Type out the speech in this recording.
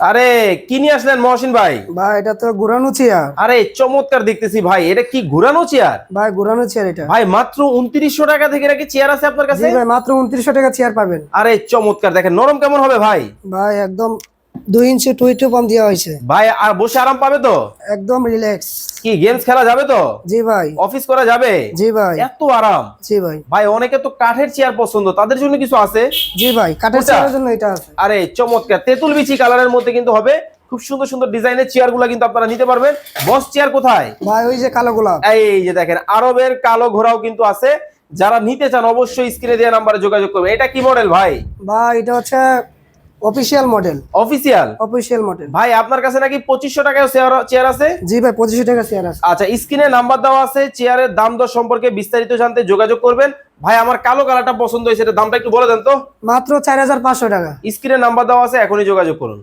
আরে কি নিয়ে আসলেন মহসিন ভাই? ভাই এটা তো ঘুরানো চেয়ার। আরে চমৎকার দেখতেছি ভাই, এটা কি ঘোরানো চেয়ার? ভাই ঘুরানো চেয়ার এটা। ভাই মাত্র 2900 টাকা থেকে নাকি চেয়ার আছে আপনার জি কাছে? ভাই, মাত্র 2900 টাকা চেয়ার পাবেন। আরে চমৎকার, দেখেন নরম কেমন হবে ভাই? ভাই একদম 2 ইঞ্চি টুইটু পাম্প দেওয়া হয়েছে। ভাই আর বসে আরাম পাবে তো? একদম রিল্যাক্স। কি গেমস খেলা যাবে তো? জি ভাই। অফিস করা যাবে? জি ভাই। এত আরাম। জি ভাই। ভাই অনেকে তো কাঠের চেয়ার পছন্দ, তাদের জন্য কিছু আছে? জি ভাই, কাঠের কোনটা? চেয়ারের জন্য এটা আছে। আরে চমৎকার, তেঁতুল বিচি কালারের মধ্যে কিন্তু হবে। খুব সুন্দর সুন্দর ডিজাইনের চেয়ার গুলা কিন্তু আপনারা নিতে পারবেন। বস চেয়ার কোথায়? ভাই ওই যে কালো গোলাপ। এই যে দেখেন আরবের কালো ঘোড়াও কিন্তু আছে। যারা নিতে চান অবশ্যই স্ক্রিনে দেওয়া নাম্বারে যোগাযোগ করবেন। এটা কি মডেল ভাই? ভাই এটা হচ্ছে official model. Official? Official model. ভাই আপনার কাছে নাকি 2500 টাকায় চেয়ার আছে? জি ভাই, 2500 টাকা চেয়ার আছে। আচ্ছা, স্ক্রিনে নাম্বার দেওয়া আছে, চেয়ারের দাম দর সম্পর্কে বিস্তারিত জানতে যোগাযোগ করবেন। ভাই আমার কালো কালারটা পছন্দ হয়েছে, এটার দামটা একটু বলে দেন তো। মাত্র 4500 টাকা। স্ক্রিনে নাম্বার দেওয়া আছে, এখনই যোগাযোগ করুন।